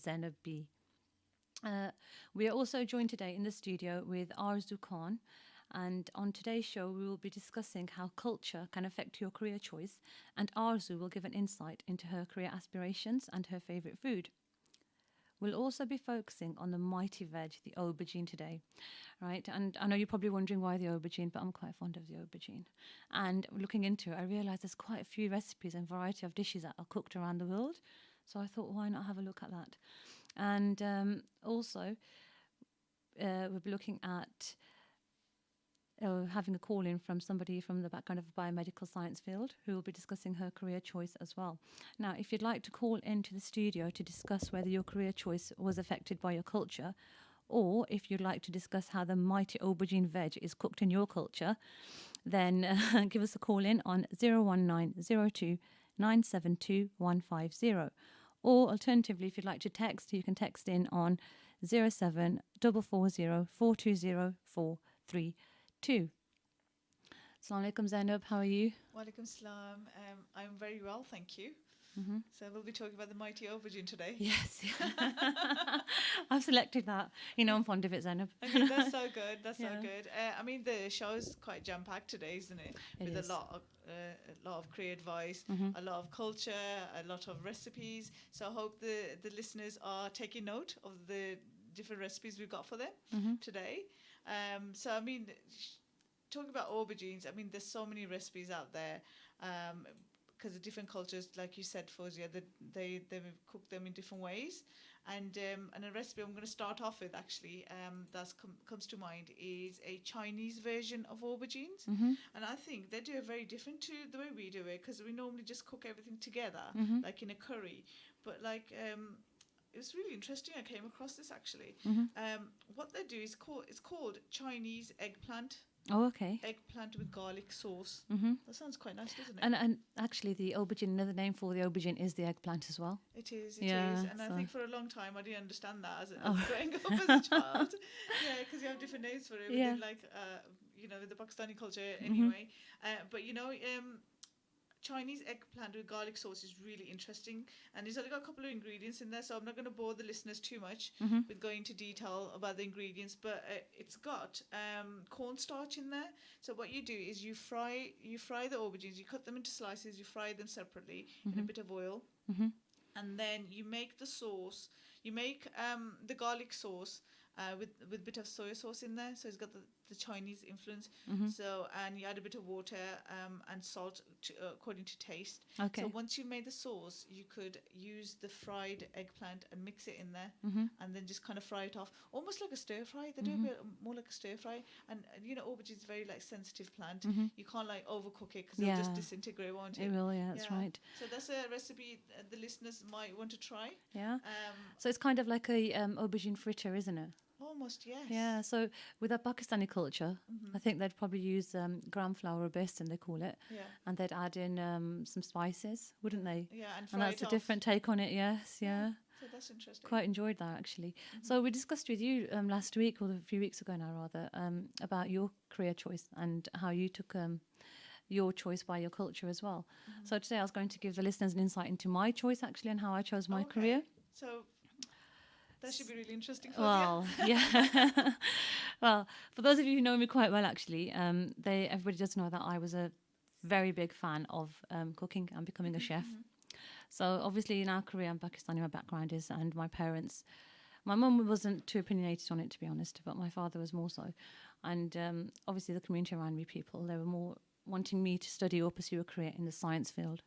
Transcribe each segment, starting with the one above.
Zainab B. We are also joined today in the studio with Arzu Khan. And on today's show, we will be discussing how culture can affect your career choice. And Arzu will give an insight into her career aspirations and her favourite food. We'll also be focusing on the mighty veg, the aubergine, today, right? And I know you're probably wondering why the aubergine, but I'm quite fond of the aubergine. And looking into it, I realised there's quite a few recipes and variety of dishes that are cooked around the world. So I thought, why not have a look at that? And also, we'll be looking at having a call in from somebody from the background of the biomedical science field who will be discussing her career choice as well. Now, if you'd like to call into the studio to discuss whether your career choice was affected by your culture, or if you'd like to discuss how the mighty aubergine veg is cooked in your culture, then give us a call in on 01902 972 150. Or alternatively, if you'd like to text, you can text in on 07440 420 432. Assalamu alaikum, Zainab. How are you? Walaikum salam. I'm very well, thank you. Mm-hmm. So we'll be talking about the mighty aubergine today. Yes. I've selected that. You know I'm fond of it, Zainab. Okay, that's so good. That's Yeah. so good. I mean, the show is quite jam-packed today, isn't it? It With is. a lot of career advice, Mhm. a lot of culture, a lot of recipes. So I hope the listeners are taking note of the different recipes we've got for them Mhm. today. So I mean, talking about aubergines, I mean, there's so many recipes out there. Because of different cultures, like you said, Fawzia, they cook them in different ways. And a recipe I'm going to start off with, actually, that comes to mind, is a Chinese version of aubergines. Mhm. And I think they do it very different to the way we do it, because we normally just cook everything together, Mhm. like in a curry. But like, it was really interesting. I came across this, actually. Mhm. What they do is it's called Chinese eggplant Oh, okay. with garlic sauce. Mhm. That sounds quite nice, doesn't it? And actually, the aubergine, another name for the aubergine is the eggplant as well. It is, Yeah, and I so- think for a long time I didn't understand that as Oh. growing up as a child. Yeah, because you have different names for it Yeah. within, like, with the Pakistani culture anyway. But Chinese eggplant with garlic sauce is really interesting, and it's only got a couple of ingredients in there, so I'm not going to bore the listeners too much Mhm. with going into detail about the ingredients. But it's got cornstarch in there. So what you do is you fry the aubergines, you cut them into slices, you fry them separately in a bit of oil, Mhm. and then you make the sauce. You make the garlic sauce with a bit of soy sauce in there, so it's got the Chinese influence. Mhm. So, and you add a bit of water and salt according to taste. Okay. So once you made the sauce, you could use the fried eggplant and mix it in there, Mhm. and then just kind of fry it off, almost like a stir fry. They do a bit more like a stir fry, and aubergine is a very like sensitive plant. Mhm. You can't like overcook it because it'll just Yeah. disintegrate, won't it? It will, yeah, that's right. So that's a recipe the listeners might want to try. Yeah. So it's kind of like a aubergine fritter, isn't it? Almost, yes. Yeah. So with our Pakistani culture, I think they'd probably use gram flour or besan, they call it, Yeah. and they'd add in some spices, wouldn't they? Yeah, and And fry that's it a off. different take on it. Yes. Yeah. So that's interesting. Quite enjoyed that actually. So we discussed with you last week, or a few weeks ago now rather, about your career choice and how you took your choice by your culture as well. So today I was going to give the listeners an insight into my choice actually and how I chose my Okay. career. So that should be really interesting for Well, yeah. Well, for those of you who know me quite well, actually, everybody does know that I was a very big fan of cooking and becoming a chef. So obviously in our career in Pakistani, my background is, and my parents, my mum wasn't too opinionated on it, to be honest, but my father was more so. And obviously the community around me, people, they were more wanting me to study or pursue a career in the science field.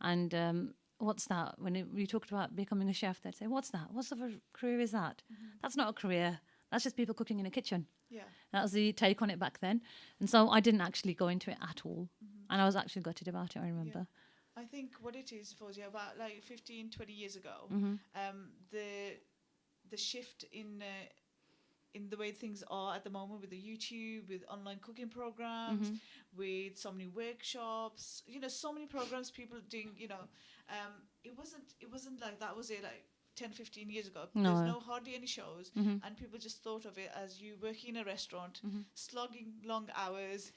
And what's that? When we talked about becoming a chef, they'd say, what's that? What sort of career is that? That's not a career. That's just people cooking in a kitchen. Yeah. That was the take on it back then. And so I didn't actually go into it at all. And I was actually gutted about it, I remember. I think what it is, Fawzia, about like 15, 20 years ago, the shift in the way things are at the moment with the YouTube, with online cooking programs, with so many workshops, so many programs people doing, it wasn't like that, was it? Like 10, 15 years ago. No. There's hardly any shows, and people just thought of it as you working in a restaurant, slogging long hours,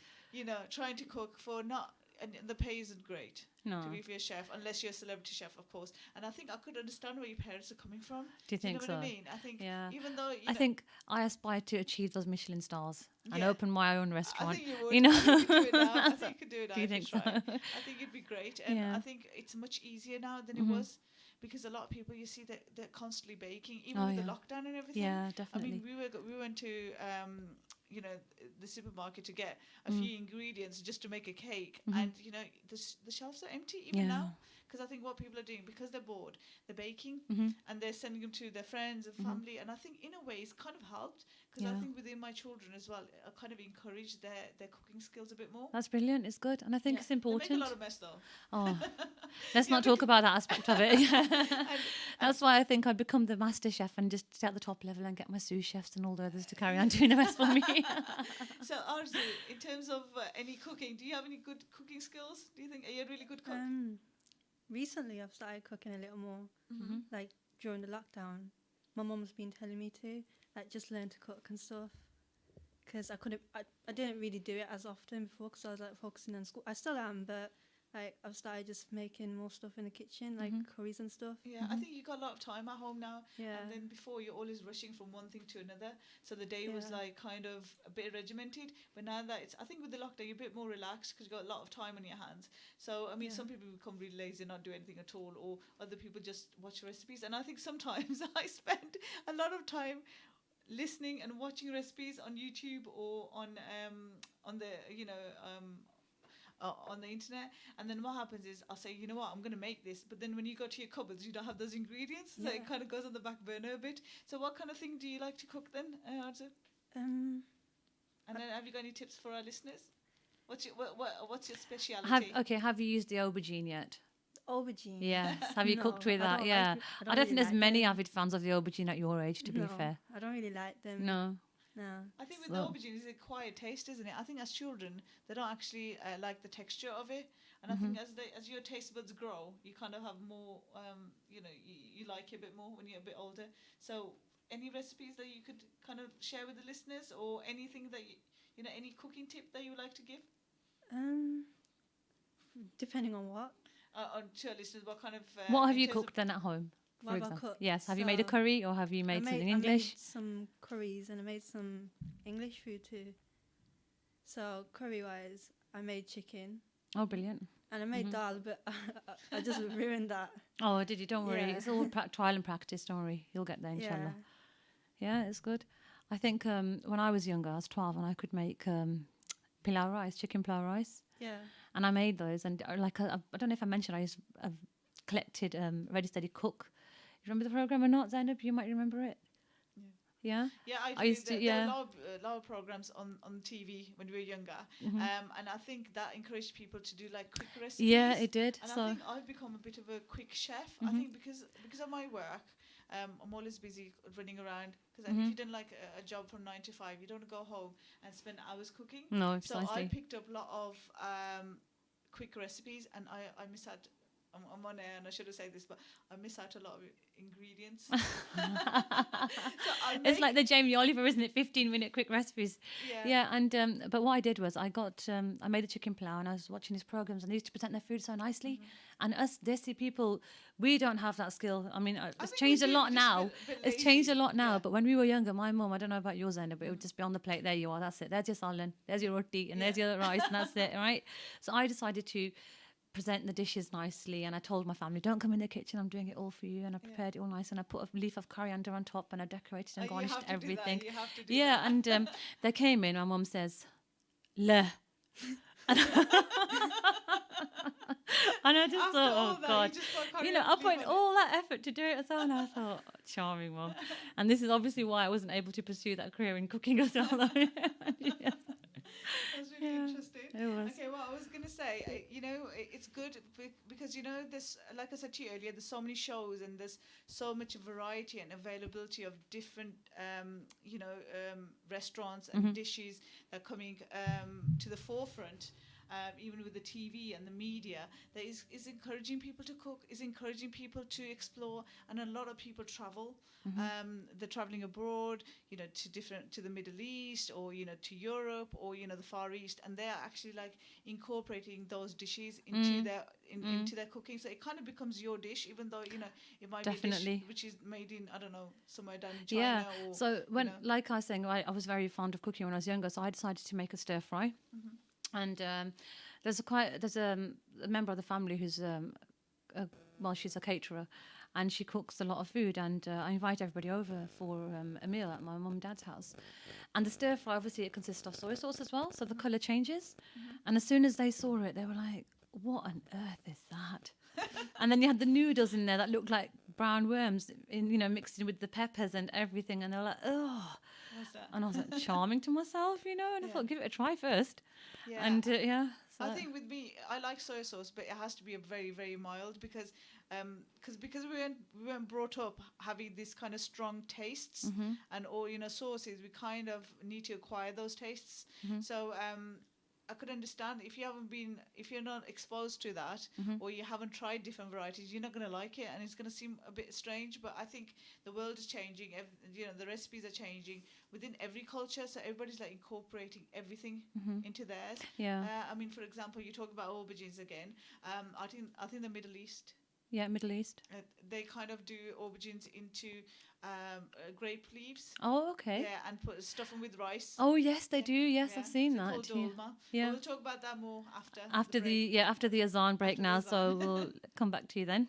trying to cook for not and the pay isn't great No. to be for a chef, unless you're a celebrity chef, of course. And I think I could understand where your parents are coming from. Do you Do you know think what I so? mean? I think Yeah. even though I think I aspire to achieve those Michelin stars and yeah, open my own I restaurant. think you would. You know. I think you could do it now. I think you could do it now Do you if you think so? try. I think it'd be great, and Yeah. I think it's much easier now than it Mhm. was, because a lot of people, you see, that they're constantly baking, even Oh with the yeah. lockdown and everything. Yeah, I definitely. mean, we went to you know, the supermarket to get a Mm. few ingredients just to make a cake, Mhm. and you know, the shelves are empty even Yeah. now, because I think what people are doing, because they're bored, they're baking, Mhm. and they're sending them to their friends and Mhm. family, and I think in a way it's kind of helped, because I Yeah. think within my children as well, I kind of encourage their cooking skills a bit more. That's brilliant. It's good, and I think Yeah, it's they make a important. lot of mess though. Oh, let's Yeah, not talk because, about that aspect of it. and That's why I think I'd become the master chef and just stay at the top level and get my sous chefs and all the others to carry on doing the rest for me. so Arzu, in terms of any cooking, do you have any good cooking skills? Do you think, are you a really good cook? Recently, I've started cooking a little more. Mm-hmm. Like during the lockdown, my mum's been telling me to like just learn to cook and stuff. Because I didn't really do it as often before because I was like focusing on school. I still am, but like I've started just making more stuff in the kitchen, like curries and stuff. Yeah, I think you got a lot of time at home now. Yeah. And then before, you're always rushing from one thing to another. So the day was Yeah. like kind of a bit regimented. But now that I think with the lockdown, you're a bit more relaxed because you've got a lot of time on your hands. So, I mean, Yeah. some people become really lazy and not do anything at all. Or other people just watch recipes. And I think sometimes I spend a lot of time listening and watching recipes on YouTube or on the, you know, on the internet, and then what happens is I'll say, you know what, I'm going to make this, but then when you go to your cupboards, you don't have those ingredients, so Yeah. it kind of goes on the back burner a bit. So what kind of thing do you like to cook then, Arzu? Um, And then have you got any tips for our listeners? What's your speciality? Have you used the aubergine yet? aubergine. Yes. Have you No, cooked with I that? don't Yeah. like- I don't really think there's like many them. avid fans of the aubergine at your age, to be No, fair. I don't really like them. No. No. I think with So- the aubergine, it's a quiet taste, isn't it? I think as children, they don't actually like the texture of it, and I think as your taste buds grow, you kind of have more, you know, you like it a bit more when you're a bit older. So, any recipes that you could kind of share with the listeners, or anything that you know, any cooking tip that you would like to give Depending on what. to our listeners? What kind of What have in you terms of- cooked then at home? What For have I example? cooked? Yes. Have you made a So, curry or have you made something I English? made some curries and I made some English food too. So curry wise, I made chicken Oh, brilliant. and I made dal, but I just ruined that. Oh, did you? Don't worry. Yeah. It's all trial and practice. Don't worry. You'll get there, inshallah. Yeah, it's good. I think when I was younger, I was 12 and I could make pilau rice, chicken pilau rice. Yeah. And I made those. And I don't know if I mentioned, I've collected Ready Steady Cook. You remember the program or not, Zainab? You might remember it. Yeah? Yeah, I I do. used to- There are yeah. a lot of programs on TV when we were younger, and I think that encouraged people to do like quick recipes. Yeah, it did. And So I think I've become a bit of a quick chef. I think because of my work, I'm always busy running around. Because if you done like a job from 9 to 5, you don't go home and spend hours cooking. no, So I precisely. picked up a lot of quick recipes, and I miss out. I'm on air, and I should have said this, but I miss out a lot of ingredients. So I It's like the Jamie Oliver, isn't it? 15-minute quick recipes. yeah. Yeah, and but what I did was I made the chicken pilau and I was watching these programs and they used to present their food so nicely. And us Desi people, we don't have that skill. I mean, it's think changed we a do, lot we're just now. a bit It's changed a lazy. lot now. Yeah. But when we were younger, my mum, I don't know about yours, Zainab, but it would just be on the plate. There you are. That's it. There's your salad. There's your roti, and there's your rice, and that's it. Right. So I decided to present the dishes nicely, and I told my family, don't come in the kitchen, I'm doing it all for you. And I prepared it all nice, and I put a leaf of coriander on top, and I decorated and You garnished have to do that, everything. you have to do Yeah, that. and they came in. My mum says, "Le," and I just After thought, all oh that, God, you just put you know, I coriander put leaf on it. all that effort to do it as well, and I thought, charming mum. And this is obviously why I wasn't able to pursue that career in cooking as well. Yeah, That's really Yeah, interesting. it was. Okay, well, I was going to say, you know, it's good because, you know, this, like I said to you earlier, there's so many shows and there's so much variety and availability of different, you know, restaurants and dishes that are coming to the forefront. even with the TV and the media, that is encouraging people to cook, is encouraging people to explore, and a lot of people travel. They're traveling abroad, to the Middle East, or to Europe, or the Far East, and they are actually like incorporating those dishes into into their cooking. So it kind of becomes your dish, even though it might be a Definitely. dish which is made in, I don't know, somewhere down in Yeah. China. Or So when, know. like I was saying, I was very fond of cooking when I was younger. So I decided to make a stir fry, and there's a member of the family who's she's a caterer, and she cooks a lot of food. And I invite everybody over for a meal at my mum and dad's house. And the stir fry, obviously, it consists of soy sauce as well, so the colour changes. And as soon as they saw it, they were like, "What on earth is that?" And then you had the noodles in there that looked like brown worms, mixed in with the peppers and everything. And they were like, "Oh." What's that? And I was like charming to myself, and I thought, give it a try first. Yeah. And yeah. So I think with me, I like soy sauce, but it has to be a very, very mild, because we weren't brought up having this kind of strong tastes and or sauces. We kind of need to acquire those tastes. So I could understand if you're not exposed to that, or you haven't tried different varieties, you're not going to like it, and it's going to seem a bit strange. But I think the world is changing. The recipes are changing within every culture, so everybody's like incorporating everything into theirs. Yeah. I mean, for example, you talk about aubergines again. I think the Middle East. Yeah, Middle East. They kind of do aubergines into grape leaves. Oh, okay. Yeah, and stuff them with rice. Oh, yes, they do. Yes, Yeah. I've seen They're that. called Yeah. dolma. Yeah. But we'll talk about that more after. After break. the azan break After now, the so azan. we'll come back to you then.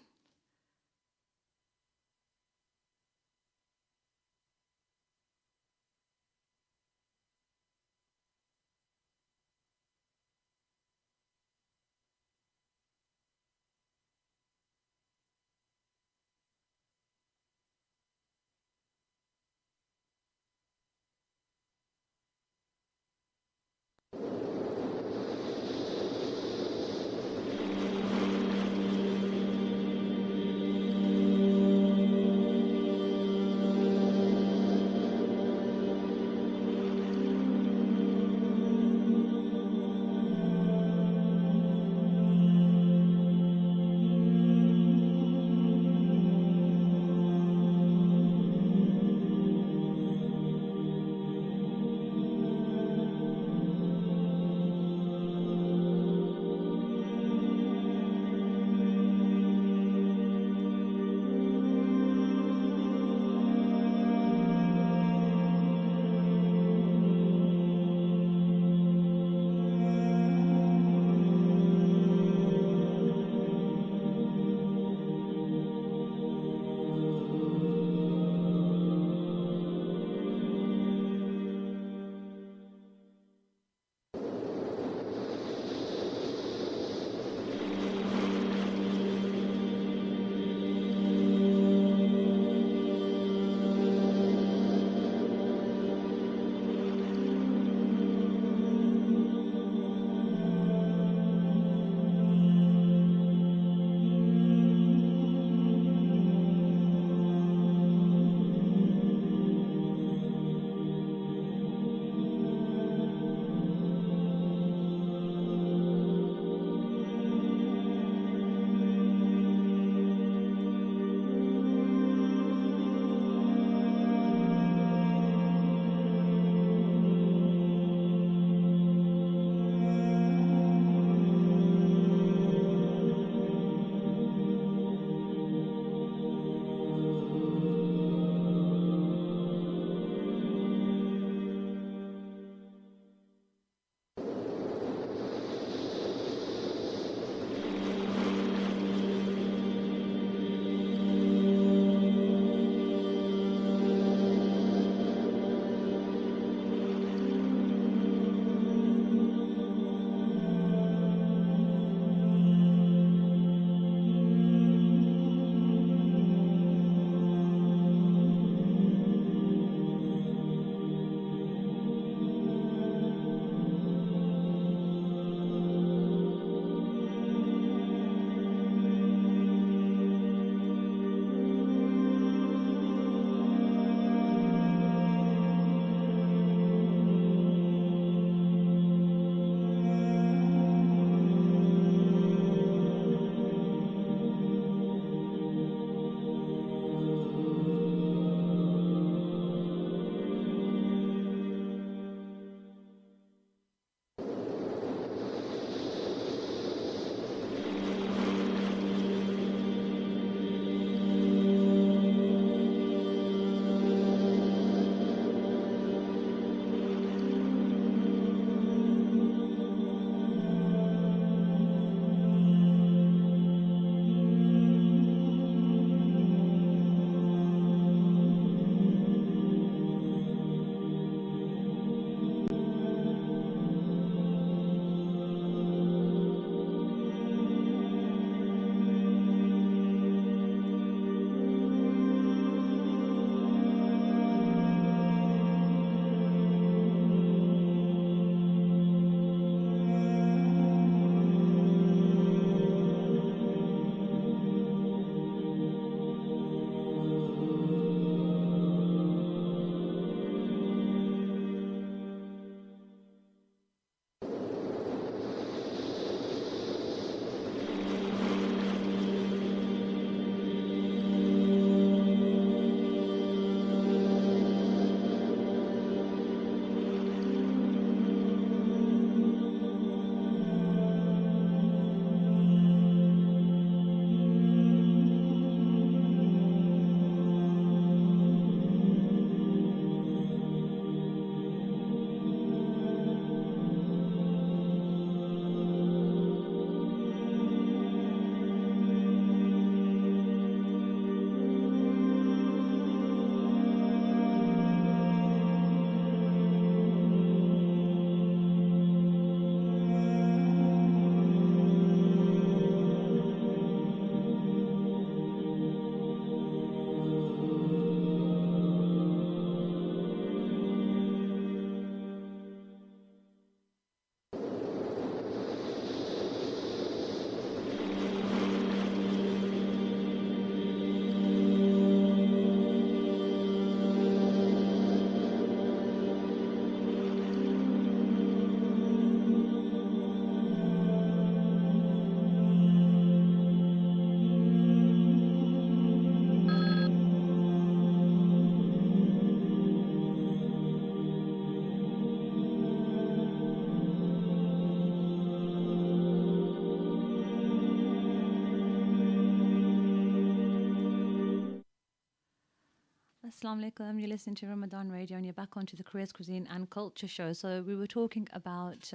Assalamu alaikum. You're listening to Ramadan Radio and you're back onto the Careers, Cuisine and Culture show. So we were talking about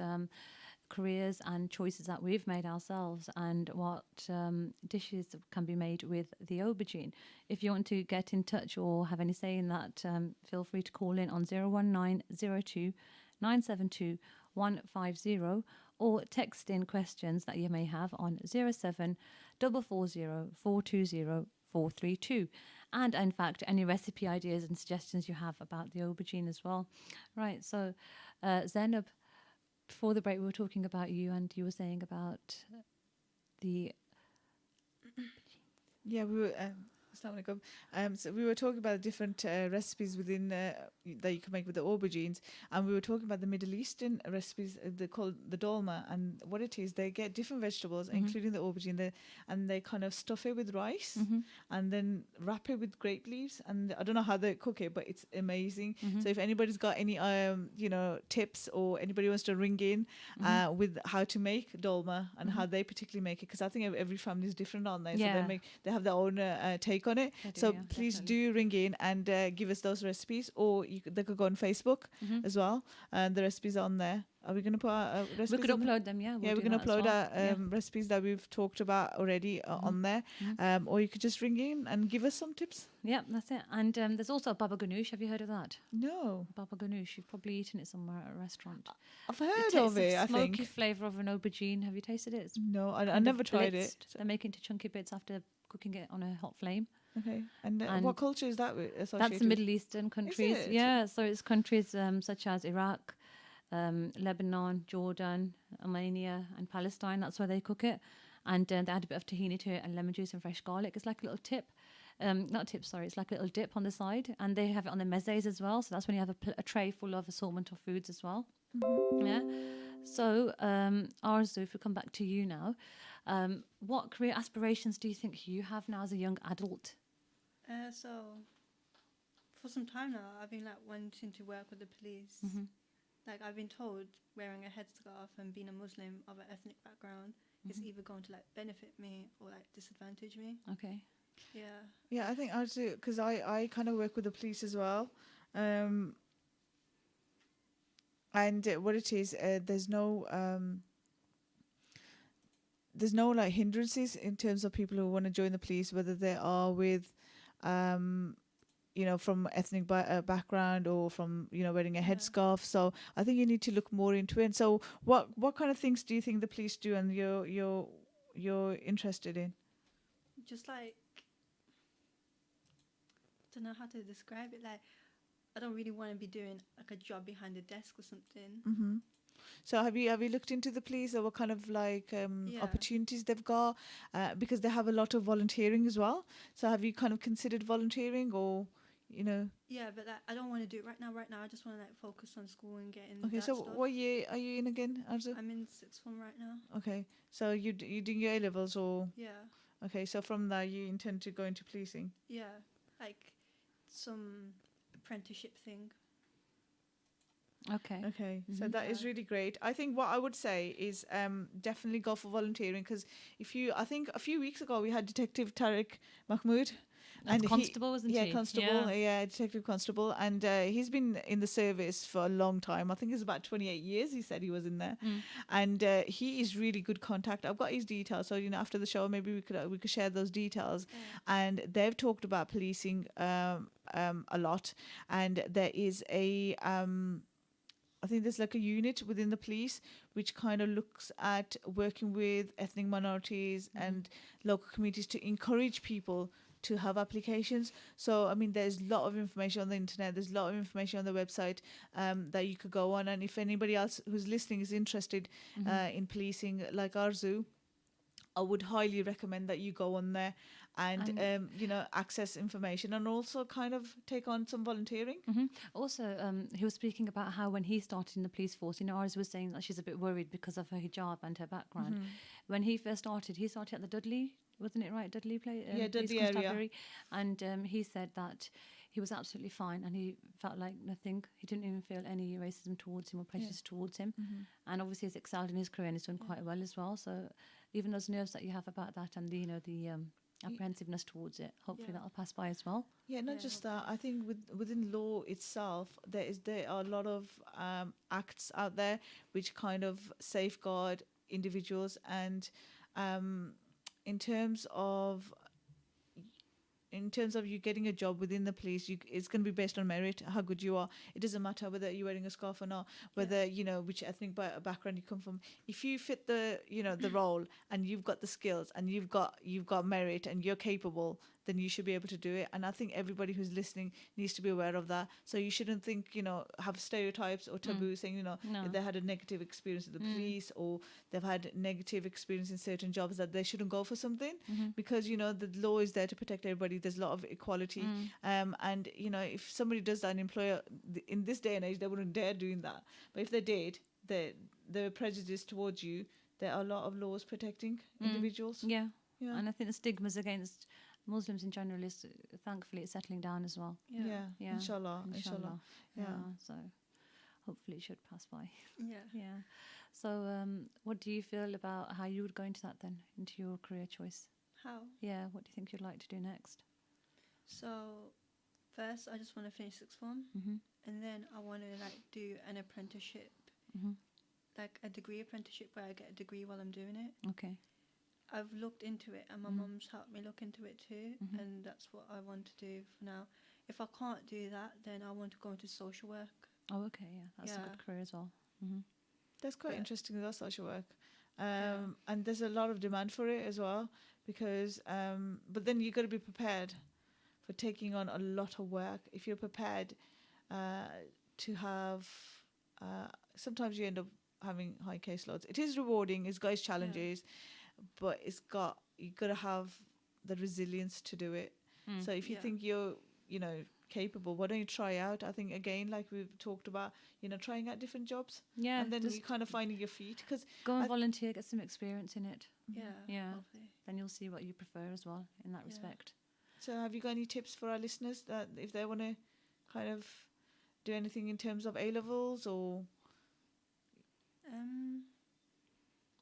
careers and choices that we've made ourselves and what dishes can be made with the aubergine. If you want to get in touch or have any say in that, feel free to call in on 01902 972 150 or text in questions that you may have on 07 440 420 432. And in fact, any recipe ideas and suggestions you have about the aubergine as well. Right, so Zainab, before the break, we were talking about you, and you were saying about the. Yeah, we were. Assalamu alaikum. So we were talking about different recipes within that you can make with the aubergines, and we were talking about the Middle Eastern recipes. They called the dolma, and what it is, they get different vegetables, including the aubergine, and they kind of stuff it with rice, and then wrap it with grape leaves. And I don't know how they cook it, but it's amazing. So if anybody's got any tips, or anybody wants to ring in with how to make dolma and how they particularly make it, because I think every family is different, aren't they? Yeah. So they have their own take on it. They do, So yeah, please definitely. do ring in and give us those recipes, or they could go on Facebook as well, and the recipes are on there. Are we going to put our recipes? We could on there? upload them, yeah. Yeah, we're do going to that as upload well. our recipes that we've talked about already on there, or you could just ring in and give us some tips. Yeah, that's it. And there's also baba ganoush. Have you heard of that? No, Baba ganoush. You've probably eaten it somewhere at a restaurant. I've heard It of tastes it. the I smoky think flavour of an aubergine. Have you tasted it? It's no, I kind of never tried blitzed. it. They make it into chunky bits after cooking it on a hot flame. Okay, and And what culture is that associated? That's the Middle Eastern countries. it? Yeah, so it's countries such as Iraq, Lebanon, Jordan, Armenia, and Palestine. That's where they cook it. And they add a bit of tahini to it and lemon juice and fresh garlic. It's like a little tip. Not tip, sorry. It's like a little dip on the side. And they have it on the mezes as well. So that's when you have a tray full of assortment of foods as well. Yeah. So, Arzu, if we come back to you now, what career aspirations do you think you have now as a young adult? So for some time now, I've been like wanting to work with the police. Like I've been told wearing a headscarf and being a Muslim of an ethnic background is either going to like benefit me or like disadvantage me. Okay. Yeah. Yeah, I think I do, because I kind of work with the police as well. And what it is, there's no like hindrances in terms of people who want to join the police, whether they are with from ethnic background or from wearing a headscarf. So I think you need to look more into it. And so what kind of things do you think the police do and you're interested in? Just like, I don't know how to describe it. Like, I don't really want to be doing like a job behind a desk or something. So have you looked into the police, or what kind of like Yeah. opportunities they've got? Because they have a lot of volunteering as well. So have you kind of considered volunteering, or Yeah, but like, I don't want to do it right now. Right now, I just want to like focus on school and getting. Okay, that so stuff. what year are you in again, Arzu? I'm in sixth form right now. Okay, so you doing your A levels, or Yeah, okay, so from there you intend to go into policing. yeah, like some apprenticeship thing. Okay. Okay, so that is Yeah. really great. I think what I would say is definitely go for volunteering, because I think a few weeks ago we had Detective Tariq Mahmood. That's constable, wasn't he? Constable, Detective Constable, and he's been in the service for a long time. I think it's about 28 years. He said he was in there, and he is really good contact. I've got his details, so after the show maybe we could share those details. And they've talked about policing a lot, and there is a I think there's like a unit within the police which kind of looks at working with ethnic minorities and local communities to encourage people to have applications. So, I mean, there's a lot of information on the internet. There's a lot of information on the website that you could go on. And if anybody else who's listening is interested in policing like Arzu, I would highly recommend that you go on there and access information, and also kind of take on some volunteering. Also, he was speaking about how when he started in the police force, Arz was saying that she's a bit worried because of her hijab and her background. When he first started, at the Dudley, wasn't it right? Dudley Police Dudley area. Constabulary. And he said that he was absolutely fine and he felt like nothing. He didn't even feel any racism towards him or prejudice towards him. And obviously he's excelled in his career and he's done quite well as well. So even those nerves that you have about that and the apprehensiveness towards it. Hopefully Yeah. that'll pass by as well. Yeah, not Yeah, just that. I think within law itself, there are a lot of acts out there which kind of safeguard individuals, and um, in terms of you getting a job within the police, it's going to be based on merit, how good you are. It doesn't matter whether you're wearing a scarf or not, whether which ethnic background you come from. If you fit the the role, and you've got the skills, and you've got merit, and you're capable, then you should be able to do it. And I think everybody who's listening needs to be aware of that. So you shouldn't think, have stereotypes or taboo saying, No. if they had a negative experience with the police, or they've had negative experience in certain jobs, that they shouldn't go for something, because the law is there to protect everybody. There's a lot of equality, and if somebody does that, an employer in this day and age, they wouldn't dare doing that. But if they did, the prejudice towards you, there are a lot of laws protecting individuals. Yeah. Yeah. And I think the stigmas against Muslims in general is, thankfully, it's settling down as well. Yeah. Inshallah. Yeah. Yeah. So hopefully it should pass by. Yeah. Yeah. So what do you feel about how you would go into that then, into your career choice? How? Yeah. What do you think you'd like to do next? So, first, I just want to finish sixth form, and then I want to do an apprenticeship, like a degree apprenticeship where I get a degree while I'm doing it. Okay. I've looked into it, and my mum's helped me look into it too, and that's what I want to do for now. If I can't do that, then I want to go into social work. Oh, okay. Yeah, that's a Yeah. good career as well. That's quite Yeah. interesting, that social work. And there's a lot of demand for it as well, because but then you got to be prepared for taking on a lot of work. If you're prepared to have, sometimes you end up having high caseloads. It is rewarding, it's got its challenges, but you got to have the resilience to do it. So if you think you're capable, why don't you try out? I think, again, like we've talked about, trying out different jobs, Yeah. and then just you kind of finding your feet, because go and volunteer, get some experience in it. Yeah. Yeah. Hopefully. Then you'll see what you prefer as well in that Yeah. respect. So have you got any tips for our listeners that if they want to kind of do anything in terms of A-levels, or?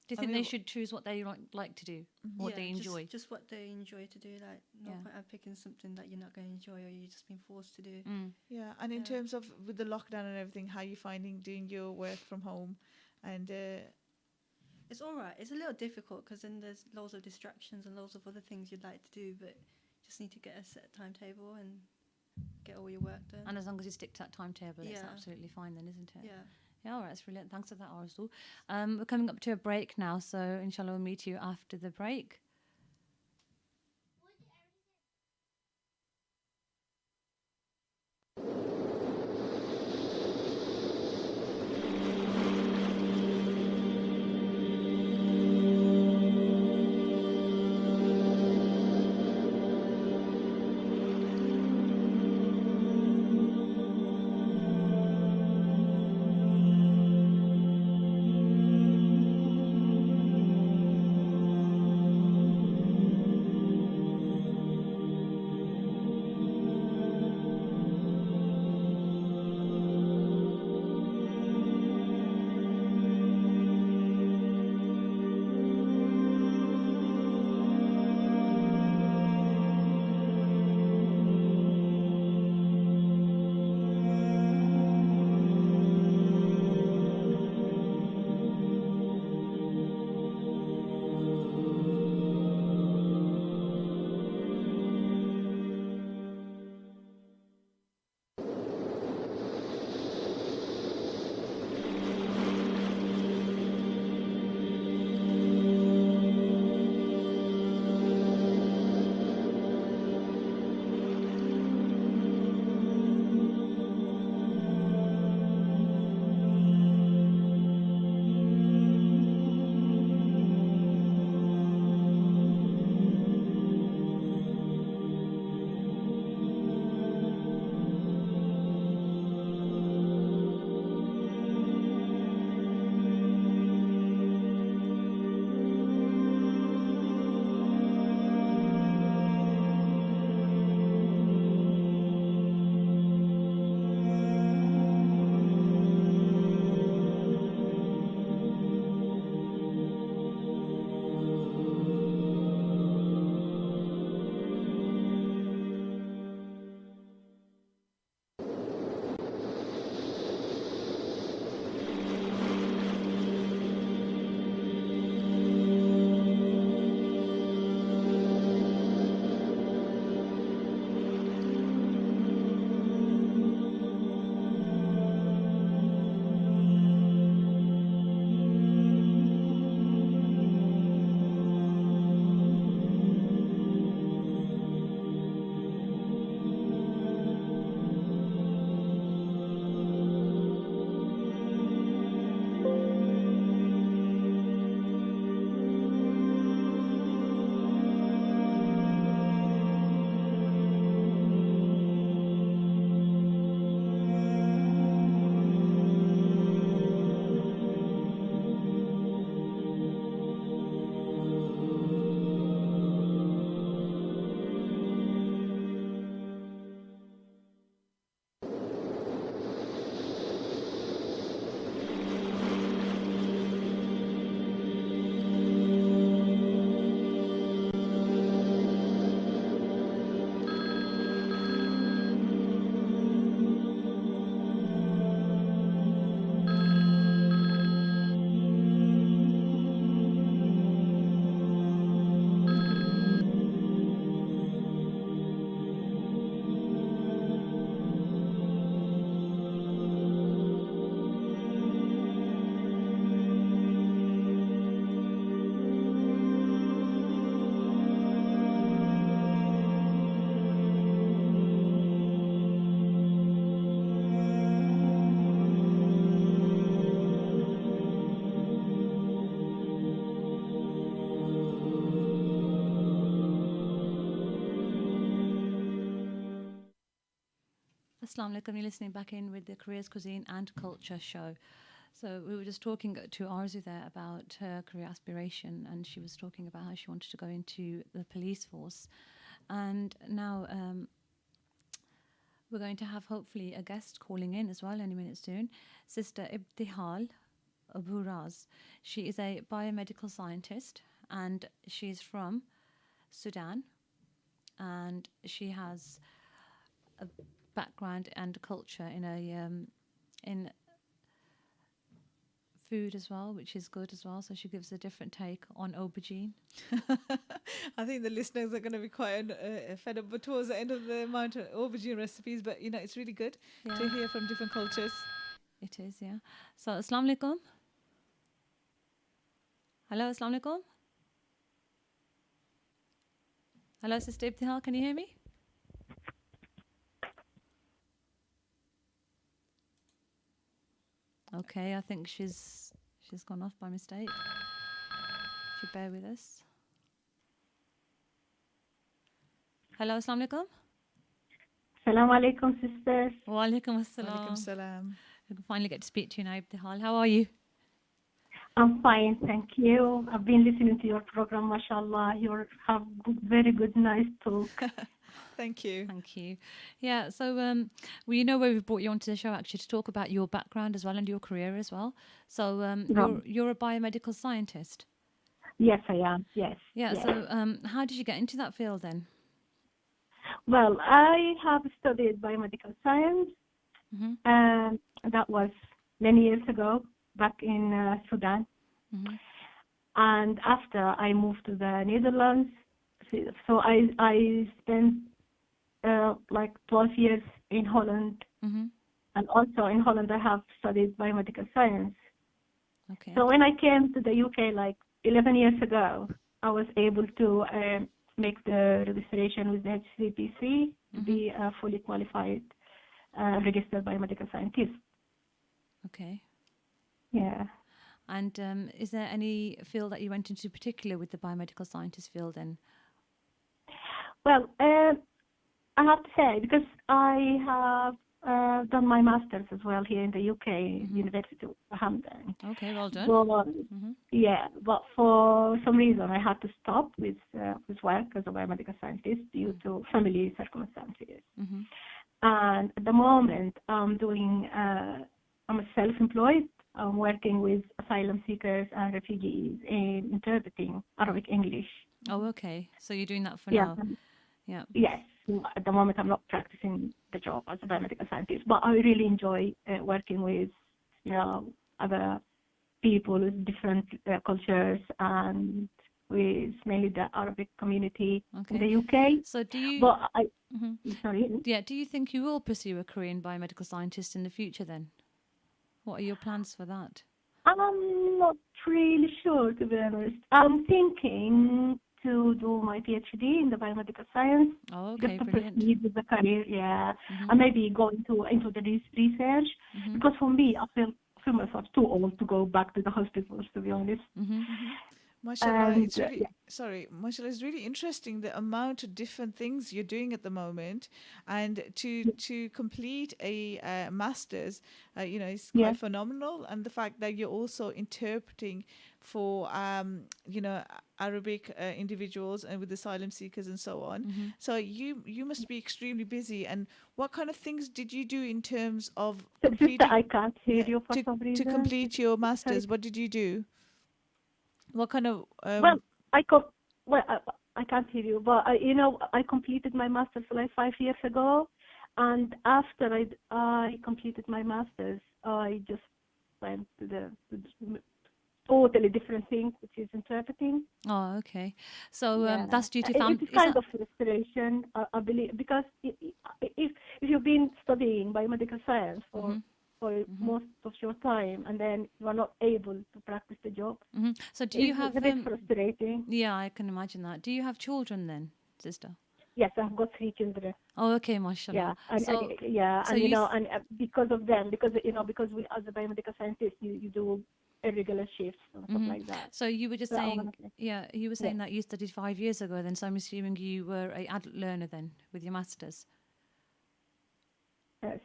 Do you I think mean, they should choose what they like to do, what they enjoy? Just what they enjoy to do. Like, no Yeah. point of picking something that you're not going to enjoy or you're just being forced to do. Yeah, and in Yeah. terms of with the lockdown and everything, how are you finding doing your work from home? And It's all right. It's a little difficult because then there's loads of distractions and loads of other things you'd like to do, but you just need to get a set timetable and get all your work done. And as long as you stick to that timetable, it's Yeah. absolutely fine then, isn't it? Yeah. Yeah, all right, that's brilliant. Thanks for that, Arzu. We're coming up to a break now, so inshallah we'll meet you after the break. Assalamu alaikum, you're listening back in with the Careers, Cuisine and Culture show. So we were just talking to Arzu there about her career aspiration, and she was talking about how she wanted to go into the police force. And now we're going to have hopefully a guest calling in as well any minute soon. Sister Ibtihal Aburaz. She is a biomedical scientist and she's from Sudan, and she has a background and culture in food as well, which is good as well. So she gives a different take on aubergine. I think the listeners are going to be quite fed up, but towards the end of the amount of aubergine recipes. But it's really good to hear from different cultures. It is, yeah. So, Assalamu alaikum. Hello, Assalamu alaikum. Hello, Sister Ibtihal, can you hear me? Okay, I think she's gone off by mistake. If you bear with us. Hello, Assalamu alaikum. Assalamu alaikum, sisters. Wa alaikum Walaikum assalam. salam. We can finally get to speak to you now, Ibtihal. How are you? I'm fine, thank you. I've been listening to your program, mashallah. You have very good, nice talk. Thank you. Thank you. Yeah, so we know where we've brought you onto the show actually to talk about your background as well and your career as well. So you're a biomedical scientist. Yes, I am. Yes. Yeah. yes. So how did you get into that field then? Well, I have studied biomedical science, Mm-hmm. and that was many years ago, back in Sudan. Mm-hmm. And after I moved to the Netherlands, so I spent like 12 years in Holland. Mm-hmm. And also in Holland, I have studied biomedical science. Okay. So when I came to the UK like 11 years ago, I was able to make the registration with the HCPC to be a fully qualified registered biomedical scientist. Okay. Yeah. And is there any field that you went into particular with the biomedical scientist field then? Well, I have to say, because I have done my master's as well here in the UK, University of Hampton. Okay, well done. But, yeah, but for some reason I had to stop with work as a biomedical scientist due to family circumstances. Mm-hmm. And at the moment, I'm a self-employed. I'm working with asylum seekers and refugees in interpreting Arabic English. Oh, okay. So you're doing that for Yeah. now? Yeah. Yes. At the moment, I'm not practicing the job as a biomedical scientist, but I really enjoy working with, other people with different cultures and with mainly the Arabic community in the UK. So do you? But sorry. Yeah. Do you think you will pursue a career in biomedical scientist in the future then? What are your plans for that? I'm not really sure, to be honest. I'm thinking to do my PhD in the biomedical science. Oh, okay, Just to brilliant. proceed with the career, yeah. And maybe go into the research. Because for me, I feel myself too old to go back to the hospitals, to be honest. Mashallah, And, it's really mashallah, it's really interesting the amount of different things you're doing at the moment, and to complete a master's, is quite phenomenal. And the fact that you're also interpreting for Arabic individuals and with asylum seekers and so on. So you must be extremely busy. And what kind of things did you do in terms of Sister, I can't hear you for some to reason. complete your master's? What did you do? What kind of Well, I can't hear you, but I completed my master's like 5 years ago, and after I completed my master's, I just went to the totally different thing, which is interpreting. Oh, okay. So that's due to It's kind of frustration, I believe, because if you've been studying biomedical science for most of your time, and then you are not able to practice the job. So do you have? It's a bit frustrating. Yeah, I can imagine that. Do you have children then, sister? Yes, I've got 3 children. Oh, okay, mashallah. And because of them, because we as a biomedical scientist, you do irregular shifts and stuff like that. So you were just So saying, you were saying that you studied 5 years ago. Then, so I'm assuming you were an adult learner then with your masters.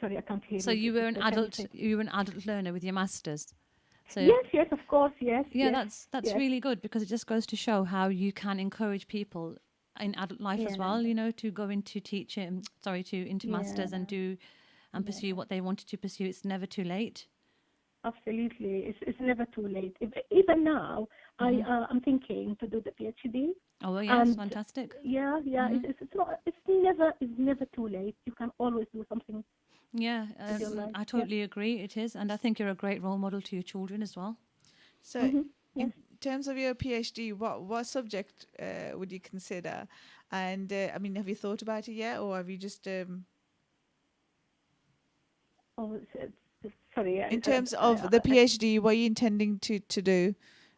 Sorry, I can't hear So you. you were an Can you adult. say? You were an adult learner with your masters. So Yes, yes, of course, yes, yeah, yes, that's yes, really good because it just goes to show how you can encourage people in adult life as yeah, well. To go into teaching. Sorry, to into yeah, masters and do and pursue yeah. what they wanted to pursue. It's never too late. Absolutely, it's never too late. Even now, Hmm. I'm thinking to do the PhD, Oh well, yes, and fantastic. yeah, Hmm. it's never too late. You can always do something Yeah, with your life. I Yeah. totally agree. It is, and I think you're a great role model to your children as well. So, Mhm. Yes. in terms of your PhD, what subject would you consider? And I mean, have you thought about it yet, or have you just Oh, sorry. in terms of the PhD, what are you intending to do?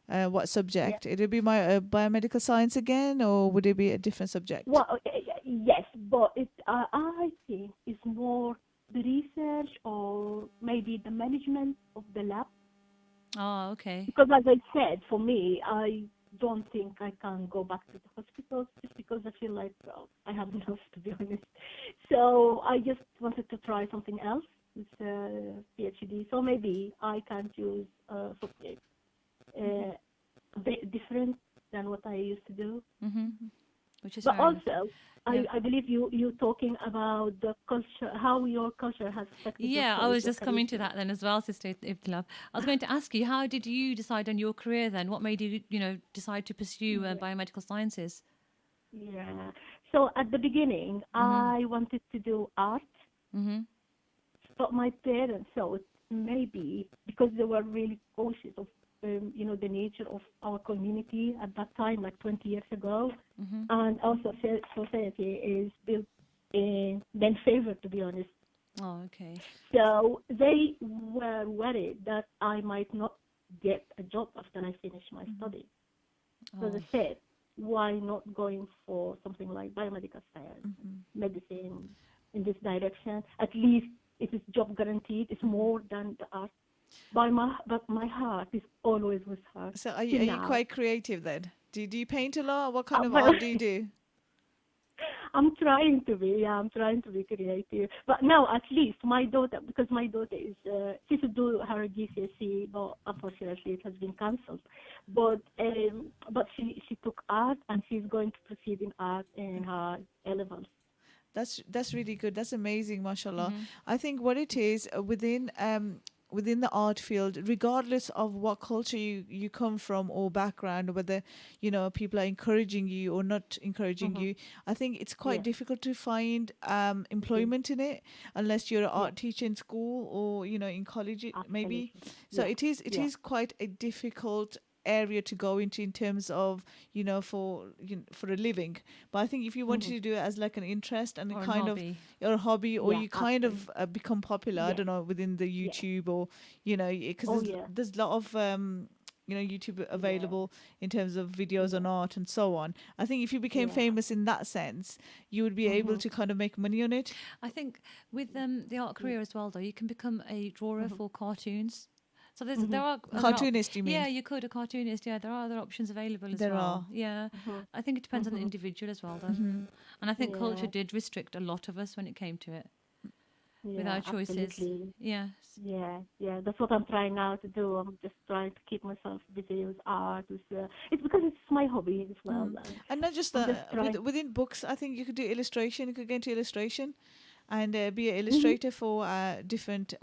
What Yeah. subject? It'll be my biomedical science again, or would it be a different subject? Well, yes, but I think it's more the research or maybe the management of the lab. Oh, okay. Because as I said, for me, I don't think I can go back to the hospital just because I feel like, well, I have enough, to be honest. So I just wanted to try something else with PhD. So maybe I can choose something a bit different than what I used to do. Hmm. Which is But fair enough. also, Yeah. I believe you talking about the culture, how your culture has affected your Yeah, I choice, was your just career coming to choice. that then as well, Sister Ibtilab. I was going to ask you, how did you decide on your career then? What made you, decide to pursue Yeah. biomedical sciences? Yeah. So at the beginning, Mm-hmm. I wanted to do art, Mm-hmm. but my parents thought maybe because they were really cautious of, the nature of our community at that time, like 20 years ago, Mm-hmm. and also society is built in their favor, to be honest. Oh, okay. So they were worried that I might not get a job after I finish my study. So Oh, they said, why not going for something like biomedical science, Hmm. medicine in this direction? At least it is job guaranteed. It's Hmm. more than the art. But my heart is always with her So, are you till are you now. quite creative then? Do you paint a lot? What kind of But art do you do? I'm trying to be, yeah, I'm trying to be creative. But now, at least my daughter, because my daughter is, she should do her GCSE, but unfortunately it has been cancelled. But she took art and she's going to proceed in art in her A-levels. That's really good. That's amazing, mashallah. mm-hmm. I think what it is within the art field, regardless of what culture you come from or background, whether people are encouraging you or not encouraging Mm-hmm. you, I think it's quite Yes, difficult to find it is. employment in it unless you're an Yes, art teacher in school or in college maybe. absolutely. So Yeah, it yeah. is quite a difficult area to go into in terms of for a living. But I think if you wanted Mm-hmm. to do it as like an interest and a Or an kind of hobby. your hobby, or Yeah, you kind absolutely. of become popular, I Yes, don't know, within the yes. YouTube, or because Oh, yeah, there's a lot of YouTube yeah, available in terms of videos on yeah, art and so on. I think if you became yeah. famous in that sense, you would be able Mm-hmm. to kind of make money on it. I think with the art Yeah. career as well, though, you can become a drawer Mm-hmm. for cartoons. So Mm-hmm. Cartoonist, you yeah, mean? you could a cartoonist. Yeah, there are other options available as There well. are. Yeah, Mm-hmm. I think it depends on the Mm-hmm. individual as well, though. Hmm. And I think culture Yeah, did restrict a lot of us when it came to it with yeah, our choices. absolutely. Yes. Yeah, yeah. That's what I'm trying now to do. I'm just trying to keep myself busy with art. It's because it's my hobby as well, Mm. and And not just I'm just that, trying. within books, I think you could do illustration. You could get into illustration and be an Mm-hmm. illustrator for different,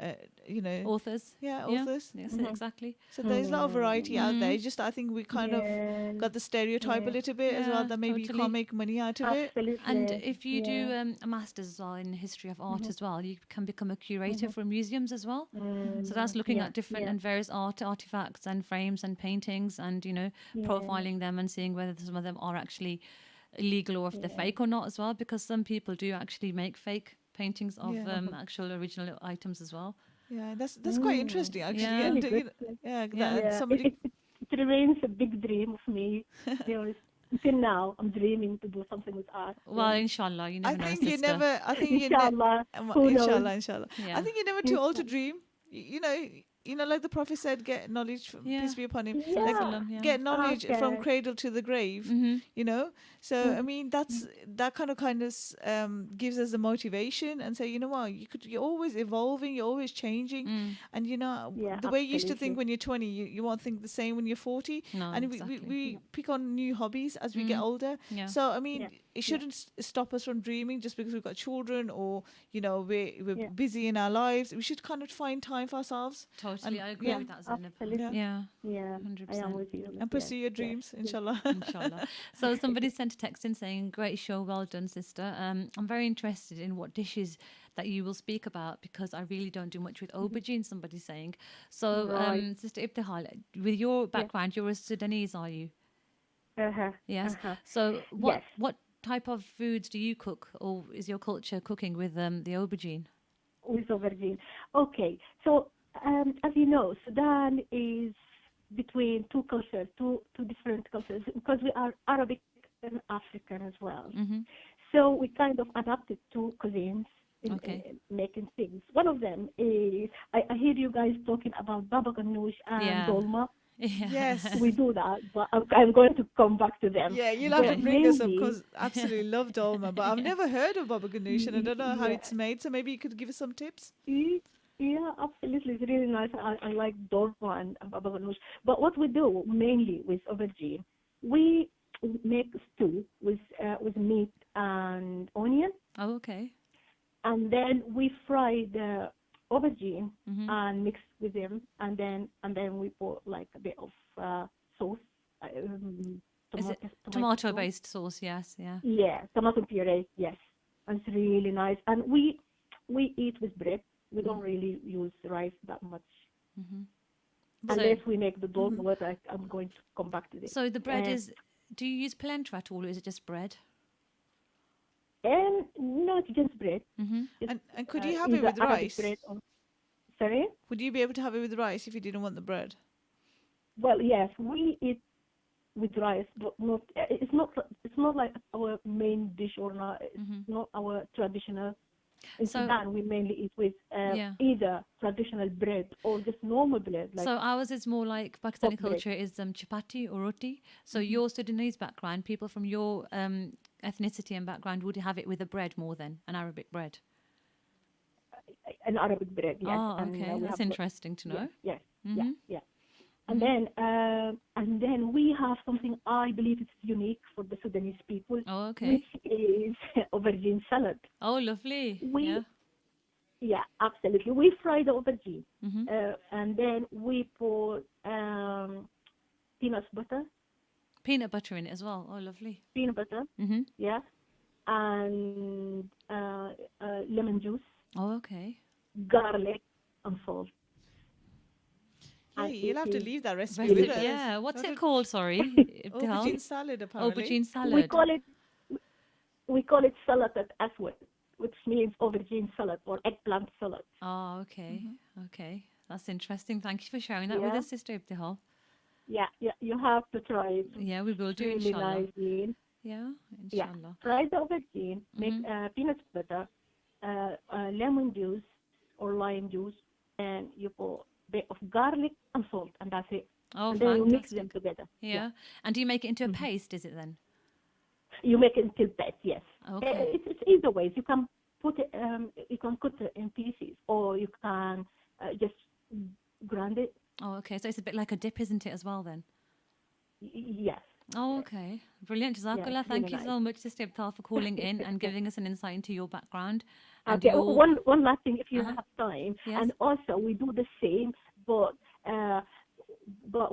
Authors. yeah, Yeah. authors. Yes, Mm-hmm. exactly. So there's a lot of variety out there. Mm. It's just I think we kind of Yeah, got the stereotype a yeah, little bit as well Yeah, that maybe you can't totally. make money out of it. And absolutely. if you Yeah. do a master's as well in history of art Mm-hmm. as well, you can become a curator Mm-hmm. for museums as well. So that's looking Yeah, at different yeah, and various artifacts and frames and paintings, and yeah, profiling them and seeing whether some of them are actually illegal or if they're yeah. fake or not as well, because some people do actually make fake paintings of Yeah, Mm-hmm. actual original items as well. yeah, that's quite Mm. interesting It's actually. Yeah, And really good. yeah, yeah. that Yeah, somebody. it remains a big dream of me. To be honest, until now, I'm dreaming to do something with art. To be Well, honest, inshallah, you I never know, think you sister. never. I think inshallah, who knows? inshallah, inshallah. I Yeah. think you're never too old to Inshallah. dream. You know, like the Prophet said, get knowledge, from, Yeah. peace be upon him, Sallallahu like alaihi wasallam, yeah. get knowledge from Okay. cradle to the grave, Mm-hmm. So I mean, that kind of gives us the motivation and say, you know what, you're always evolving, you're always changing, Mm. and Yeah, the way you used to think absolutely. when you're 20, you won't think the same when you're 40, No, and exactly. we pick on new hobbies as we get older. Yeah. So I mean, Yeah. it Yeah. shouldn't stop us from dreaming just because we've got children, or we're Yeah. busy in our lives. We should kind of find time for ourselves Totally, and I agree Yeah. with that, Zainab. yeah, Absolutely. Yeah, Yeah. I am 100%. with you on this. and Yes. pursue your Yes. dreams, Yes. inshallah. Inshallah. So somebody sent a text in saying, "Great show, well done, sister. I'm very interested in what dishes that you will speak about because I really don't do much with aubergine." Somebody's saying. So, Right. Sister Ibtihal, with your Yeah. background, you're a Sudanese, are you? Uh-huh. Yes. Uh-huh. So, Yes. what type of foods do you cook, or is your culture cooking with the aubergine? With aubergine. Okay. So, as you know, Sudan is between two cultures, two different cultures, because we are Arabic and African as well. Mm-hmm. So we kind of adapted two cuisines Okay. in making things. One of them is I hear you guys talking about baba ganoush and Yeah. dolma. Yeah. Yes. We do that, but I'm going to come back to them. Yeah, you'll have to But Okay. bring us up mainly, because absolutely love dolma, but I've never heard of baba ganoush and I don't know how yeah, it's made. So maybe you could give us some tips. yeah, absolutely, it's really nice. I like dolma and baba ganoush. But what we do mainly with aubergine, we make stew with meat and onion, Oh, okay. and then we fry the aubergine Mm-hmm. and mix with them, and then we put like a bit of sauce, Is it tomato sauce. tomato-based sauce? Yes. Yeah. Yeah, tomato puree. Yes, and it's really nice. And we eat with bread. We don't really use rice that much Mm-hmm. unless So, we make the dolma. What I'm going to come back to this. so the bread Uh, is. Do you use polenta at all, or is it just bread? and not just bread. Mm-hmm. Just, And could you have it either with Arabic rice? bread or sorry. Would you be able to have it with rice if you didn't want the bread? Well, yes, we eat with rice, but not. It's not. It's not like our main dish or not. It's Mm-hmm. not our traditional. In So, Sudan, we mainly eat with yeah. either traditional bread or just normal bread, like So ours is more like Pakistani soft bread. culture is chapati or roti. So your Sudanese background, people from your ethnicity and background would have it with a bread more than an Arabic bread. An Arabic bread, yes. Oh, And okay. we That's have interesting to know. yes, Mm-hmm. yeah. And then we have something I believe it's unique for the Sudanese people, Oh, okay. which is aubergine salad. Oh, lovely. We Yeah. Yeah, absolutely. We fry the aubergine, Mm-hmm. and then we put peanut butter, Peanut butter in it as well. Oh, lovely. peanut butter, Mm-hmm. yeah, and lemon juice, Oh, okay. garlic, and salt. Yeah, And you'll it have to is leave that recipe Recipe. with us. Yeah. What's Not it a- called? Sorry. Ibtihal? Aubergine salad, apparently. Aubergine we salad. call it salad at aswad, which means aubergine salad or eggplant salad. Oh, okay. Okay. That's interesting. Thank you for sharing that with Yeah. us, Sister Ibtihal. Yeah, you have to try it. Yeah, we will It's do, really inshallah. nice, Dean. Yeah, Yeah, inshallah. fry the aubergine, make Mhm. peanut butter, lemon juice or lime juice, and you put a bit of garlic and salt, and that's it. Oh, And then you mix them fantastic. together. Yeah. And do you make it into a Mhm. paste, is it then? You make it until paste, yes. Okay. It's either ways. You can put it, you can cut it in pieces, or you can just grind it. Oh, okay. So it's a bit like a dip, isn't it, as well then? Yes. Oh, okay. Brilliant. Yeah, Jazakallah. it's Thank really you nice. so much, Sister Ibtal, for calling in and giving us an insight into your background and Okay. your... One last thing, if you Uh-huh. have time, Yes. and also we do the same, but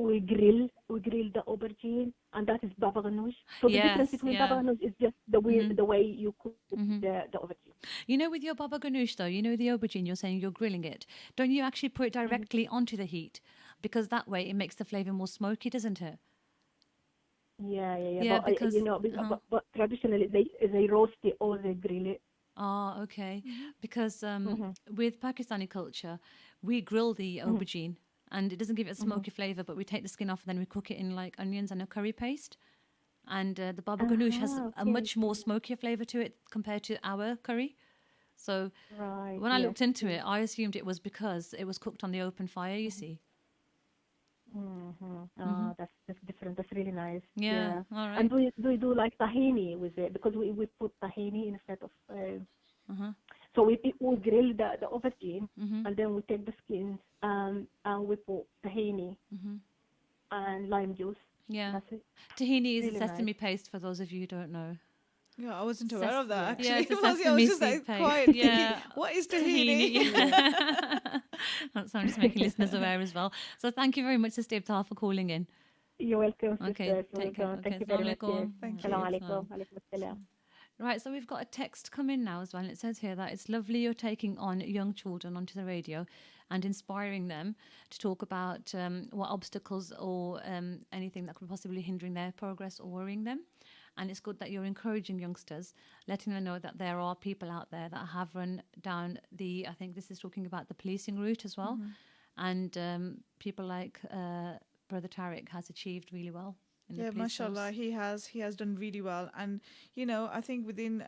we grill the aubergine, and that is baba ganoush. So the difference Yes, between yeah. baba ganoush is just the way Mhm. the way you cook Mhm. the aubergine. You know, with your baba ganoush, though, you know the aubergine, you're saying you're grilling it. Don't you actually put it directly onto the heat? Because that way it makes the flavour more smoky, doesn't it? Yeah. Yeah, But because... you know, but traditionally they roast it or they grill it. Oh, okay. Because Mhm. with Pakistani culture, we grill the aubergine and it doesn't give it a smoky flavor, but we take the skin off and then we cook it in like onions and a curry paste. And the baba ganoush has a Okay. much more smokier flavor to it compared to our curry. So Right. when I Yes. looked into it, I assumed it was because it was cooked on the open fire, you see. Mm-hmm. Hmm. That's different. That's really nice. Yeah, Yeah. all And right. do you do like tahini with it? Because we put tahini instead of Uh-huh. so we grill the aubergine, Mm-hmm. and then we take the skins and we put tahini Mm-hmm. and lime juice. Yeah. That's it. Tahini is a Really nice. sesame paste for those of you who don't know. Yeah, I wasn't aware of that Yeah. Yeah, actually. it's a Fawzia, I was sesame just seed like paste. quiet thinking, Yeah. what is Tahini. tahini? Yeah. So I'm just making listeners aware as well. So thank you very much, Sister Ibtar, for calling in. You're welcome, Okay, sisters. Well take care. done. Okay, Thank you very Assalamu much. Yes. alaikum. Thank Salam you. Alaikum alaikum. salam. Alaikum assalam. Right, so we've got a text come in now as well. And it says here that it's lovely you're taking on young children onto the radio and inspiring them to talk about what obstacles or anything that could possibly hindering their progress or worrying them. And it's good that you're encouraging youngsters, letting them know that there are people out there that have run down I think this is talking about the policing route as well. And people like Brother Tariq has achieved really well in the Yeah, police force. mashallah, he has done really well. And I think within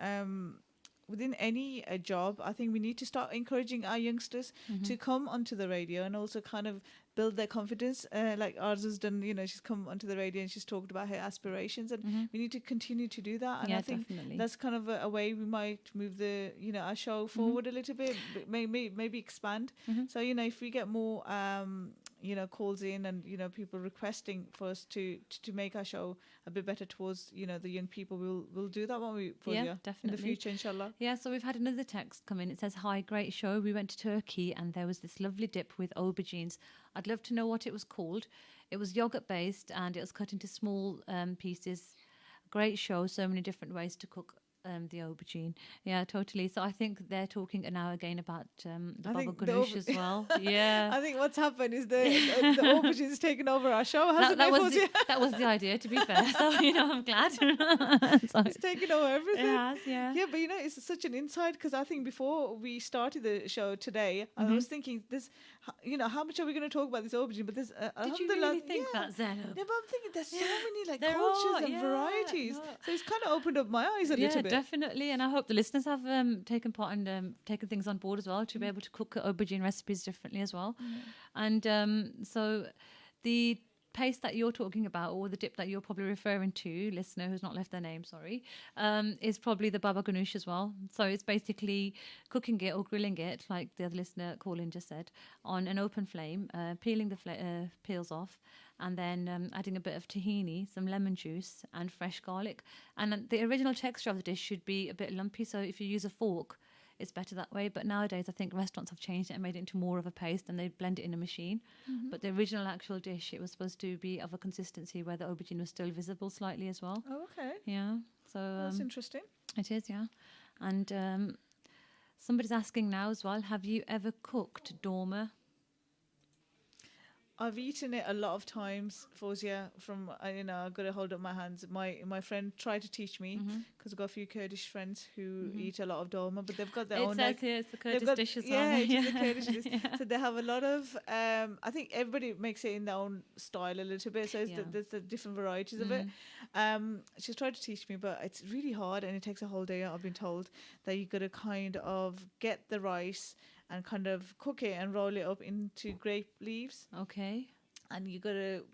any job, I think we need to start encouraging our youngsters to come onto the radio and also kind of build their confidence. Like Arzu's done, she's come onto the radio and she's talked about her aspirations, and we need to continue to do that. And Yeah, I think definitely. that's kind of a way we might move our show forward a little bit, but maybe expand. So if we get more calls in and people requesting for us to make our show a bit better towards the young people, we'll do that, won't we, Fawzia? Yeah, In definitely. the future, inshallah. Yeah, so we've had another text come in. It says, "Hi, great show. We went to Turkey and there was this lovely dip with aubergines. I'd love to know what it was called. It was yogurt based and it was cut into small pieces. Great show. So many different ways to cook the aubergine." Yeah, totally. So I think they're talking now again about the I baba think the ganoush as well. Yeah. I think what's happened is the aubergine's taken over our show, hasn't That it, was Fawzia? that was the idea, to be fair. So I'm glad. So, It's taken over everything. it has, yeah. Yeah, but it's such an insight, because I think before we started the show today, I was thinking this, how much are we going to talk about this aubergine? But there's, Did you alhamdulillah, really think yeah. that, Zainab? Yeah, but I'm thinking there's so many There cultures are, and yeah, varieties. no. So it's kind of opened up my eyes a Yeah, little bit. definitely. And I hope the listeners have taken part and taken things on board as well to be able to cook aubergine recipes differently as well. And so the paste that you're talking about, or the dip that you're probably referring to, listener who's not left their name, sorry, is probably the baba ganoush as well. So it's basically cooking it or grilling it, like the other listener calling just said, on an open flame, peeling the peels off, and then adding a bit of tahini, some lemon juice, and fresh garlic. And the original texture of the dish should be a bit lumpy, so if you use a fork, it's better that way. But nowadays, I think restaurants have changed it and made it into more of a paste, and they blend it in a machine. But the original actual dish, it was supposed to be of a consistency where the aubergine was still visible slightly as well. Oh, okay. Yeah, so That's interesting. it is, yeah. And somebody's asking now as well, have you ever cooked dolma? I've eaten it a lot of times, Fawzia. I've got to hold up my hands. My friend tried to teach me, because I've got a few Kurdish friends who eat a lot of dolma, but they've got their It own. says here it's the they've Kurdish got- dish as well. yeah, it is a Kurdish dish. So they have a lot of. I think everybody makes it in their own style a little bit. So there's the different varieties of it. She's tried to teach me, but it's really hard and it takes a whole day. I've been told that you got to kind of get the rice and kind of cook it and roll it up into grape leaves, Okay. and you got to.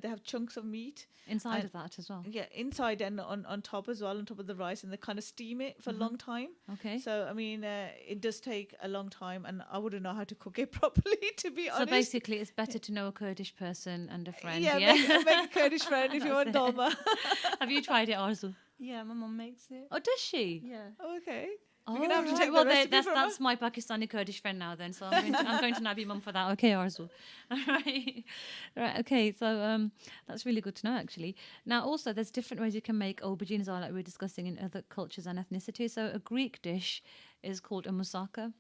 They have chunks of meat Inside of that as well. yeah, inside and on top as well, on top of the rice, and they kind of steam it for a long time. Okay. So, I mean, it does take a long time, and I wouldn't know how to cook it properly, to be So honest. basically, it's better to know a Kurdish person and a friend. Yeah, Yeah. make a Kurdish friend if you want That's it. dolma. Have you tried it, Arzu? Yeah, my mum makes it. Oh, does she? Yeah. Okay. Oh, We're gonna have to right. take the well, recipe that's from that's her. my Pakistani Kurdish friend now. Then, so I'm going to nab your mum for that. Okay, Arzu. All right, right. Okay, so that's really good to know, actually. Now, also, there's different ways you can make aubergine as well, like we were discussing in other cultures and ethnicities. So, a Greek dish is called a moussaka.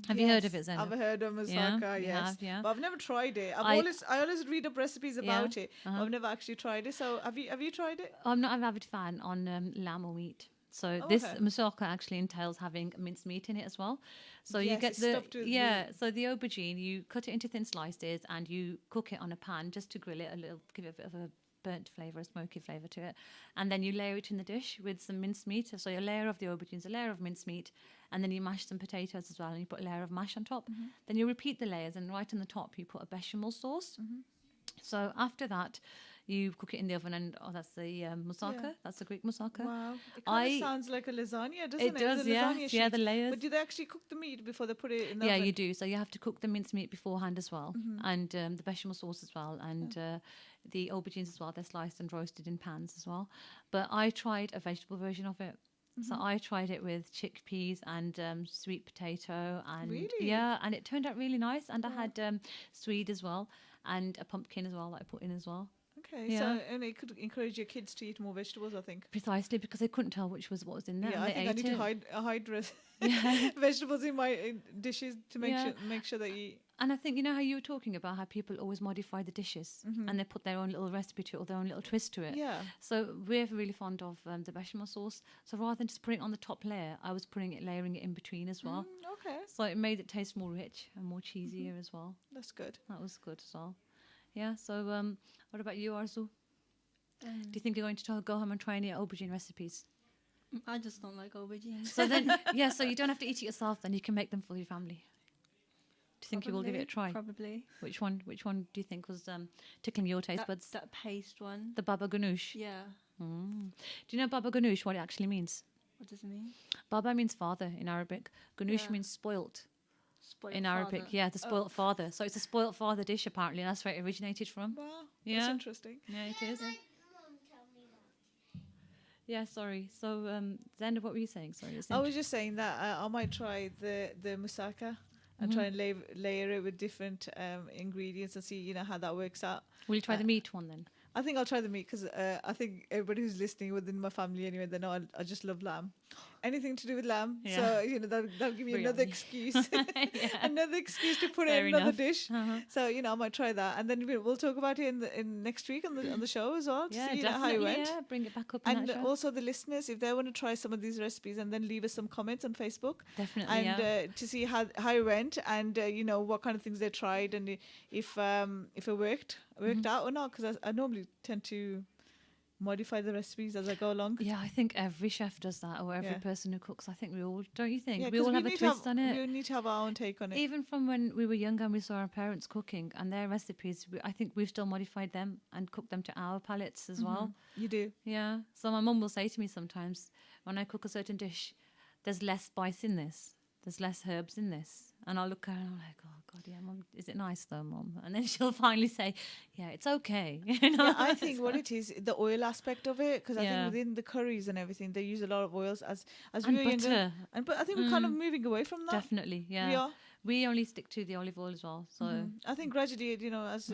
Have you heard of it, Yes, Zainab? I've heard of Yeah, moussaka, you yes. have, yeah. But I've never tried it. I always read up recipes about it. uh-huh. I've never actually tried it. So have you tried it? I'm not an avid fan on lamb or meat. So Oh, this okay. moussaka actually entails having minced meat in it as well. So you Yes, get it's the stuffed with so the aubergine, you cut it into thin slices and you cook it on a pan just to grill it a little, give it a bit of a burnt flavour, a smoky flavour to it. And then you layer it in the dish with some minced meat. So a layer of the aubergines, a layer of minced meat, and then you mash some potatoes as well, and you put a layer of mash on top. Then you repeat the layers, and right on the top you put a bechamel sauce. So after that, you cook it in the oven, and that's the moussaka. Yeah. That's the Greek moussaka. Wow, it kind of sounds like a lasagna, doesn't it? It does, It's a yeah. lasagna Yeah, the sheet. layers. But do they actually cook the meat before they put it in the Yeah, oven? you do. So you have to cook the minced meat beforehand as well, and the bechamel sauce as well, and the aubergines as well. They're sliced and roasted in pans as well. But I tried a vegetable version of it. So I tried it with chickpeas and sweet potato, and Really? yeah, and it turned out really nice. And I had swede as well, and a pumpkin as well that I put in as well. Okay, Yeah. so and it could encourage your kids to eat more vegetables, I think. Precisely because they couldn't tell what was in there. Yeah, and I they think I ate need it. to hide Yeah. vegetables in my dishes to Yeah. make sure that you eat. And I think, you know how you were talking about how people always modify the dishes and they put their own little recipe to it or their own little twist to it. Yeah. So we're really fond of the bechamel sauce. So rather than just putting it on the top layer, I was layering it in between as well. Okay, So it made it taste more rich and more cheesier as well. that's good. That was good as well. Yeah. So what about you, Arzu? Do you think you're going to go home and try any aubergine recipes? I just don't like aubergines. So then, yeah, so you don't have to eat it yourself. Then you can make them for your family. Do you think you will give it a try? Probably. Which one do you think was tickling your taste buds? That paste one. The baba ganoush. Yeah. Do you know baba ganoush, what it actually means? What does it mean? Baba means father in Arabic. Ganoush Yeah. means spoilt Spoiled in Arabic. father. Yeah, the spoilt father. So it's a spoilt father dish apparently, and that's where it originated from. Wow, Yeah. that's interesting. Yeah, it is. Yeah, sorry. So, Zenda, what were you saying? Sorry. I was just saying that I might try the moussaka and try and layer it with different ingredients and see how that works out. Will you try the meat one then? I think I'll try the meat because I think everybody who's listening within my family anyway, they know I just love lamb. Anything to do with lamb. Yeah. So, that'll give me another Biryani. excuse. Yeah. Another excuse to put Fair it in another enough. dish. Uh-huh. So, I might try that. And then we'll talk about it in next week on the show as well to Yeah, see definitely. how it went. Yeah, bring it back up in And that show. also the listeners, if they want to try some of these recipes, and then leave us some comments on Facebook. Definitely, And yeah. to see how it went, and what kind of things they tried, and if it worked out or not. Because I normally tend to modify the recipes as I go along. Yeah, I think every chef does that, or every Yeah. person who cooks. I think we all, don't you think? Yeah, we 'cause all have a need to twist on it. We need to have our own take on it. Even from when we were younger and we saw our parents cooking and their recipes, I think we've still modified them and cooked them to our palates as well. You do. Yeah. So my mum will say to me sometimes when I cook a certain dish, there's less spice in this, there's less herbs in this. And I'll look at her and I'm like, oh, God, yeah, Mum, is it nice though, Mum? And then she'll finally say, yeah, it's okay. Yeah, I think what it is, the oil aspect of it, because I Yeah. think within the curries and everything, they use a lot of oils as And we were younger. butter. But I think we're kind of moving away from that. Definitely, yeah. We are. We only stick to the olive oil as well. So I think gradually, as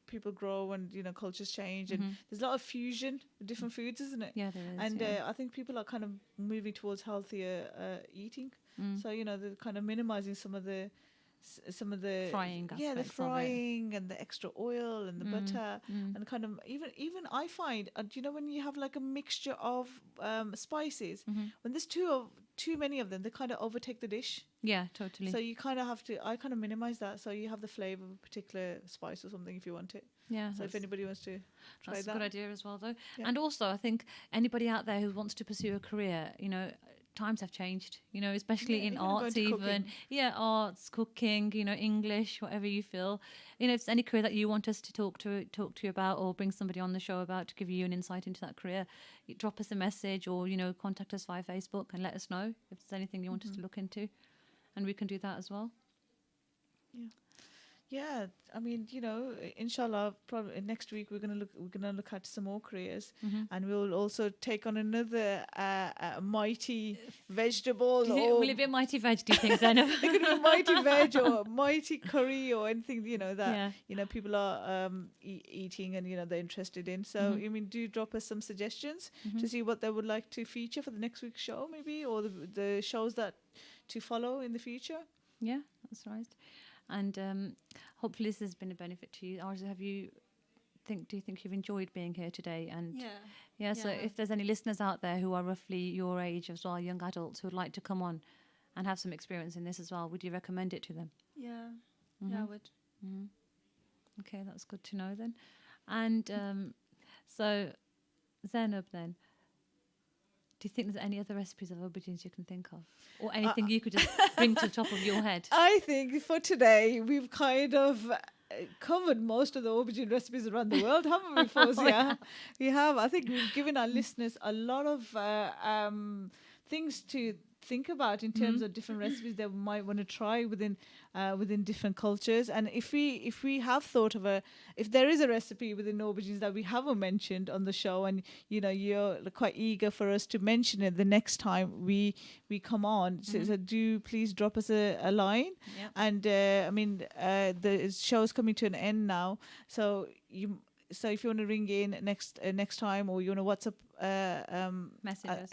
people grow and cultures change, and there's a lot of fusion with different foods, isn't it? yeah, there is. And yeah. I think people are kind of moving towards healthier eating. Mm. So they're kind of minimizing some of the Frying the aspects of it. frying and the extra oil and the butter Mm. and kind of even I find when you have like a mixture of spices, when there's too many of them, they kind of overtake the dish. Yeah, totally. So you kind of have to. I kind of minimize that, so you have the flavor of a particular spice or something if you want it. yeah, So if anybody wants to try that's that, a good idea as well, though. Yeah. And also, I think anybody out there who wants to pursue a career, times have changed. Especially Yeah, in even going arts, to even cooking. arts, cooking. English, whatever you feel. If there's any career that you want us to talk to you about, or bring somebody on the show about to give you an insight into that career, drop us a message or contact us via Facebook and let us know if there's anything you want us to look into, and we can do that as well. Yeah, I mean, inshallah, probably next week we're gonna look at some more careers, and we'll also take on another mighty vegetable. Will it be a mighty veg? Do you think, Zainab? It could be a mighty veg or mighty curry or anything that Yeah. people are eating and they're interested in. So I mean, do drop us some suggestions to see what they would like to feature for the next week's show, maybe, or the shows that to follow in the future. Yeah, that's right. And hopefully this has been a benefit to you. Arzu, do you think you've enjoyed being here today? And Yeah. so Yeah. if there's any listeners out there who are roughly your age as well, young adults who would like to come on and have some experience in this as well, would you recommend it to them? Yeah. Yeah, I would. Okay, that's good to know then. And So, Zainab, then, do you think there's any other recipes of aubergines you can think of? Or anything you could just bring to the top of your head? I think for today we've kind of covered most of the aubergine recipes around the world, haven't we, Fawzia? We have. I think we've given our listeners a lot of things to think about in terms of different recipes they might want to try within different cultures. And if we have thought of if there is a recipe within aubergines that we haven't mentioned on the show, and you're quite eager for us to mention it the next time we come on, so do please drop us a line. Yep. And the show's coming to an end now, so if you want to ring in next time, or you want to WhatsApp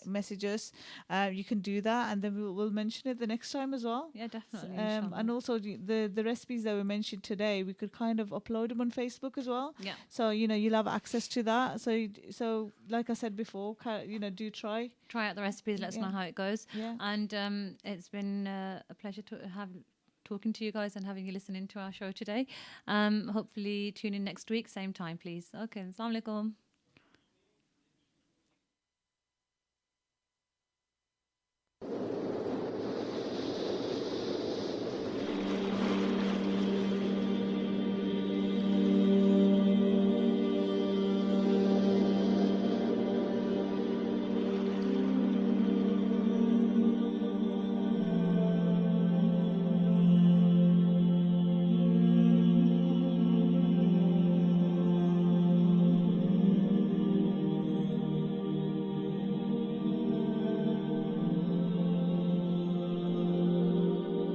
messages, you can do that, and then we'll mention it the next time as well. Yeah, definitely. And also the recipes that were mentioned today, we could kind of upload them on Facebook as well. Yeah. So you'll have access to that. So like I said before, do try out the recipes. Let us know how it goes. Yeah. And it's been a pleasure to have talking to you guys and having you listening to our show today. Hopefully tune in next week, same time, please. Okay, assalamu alaikum.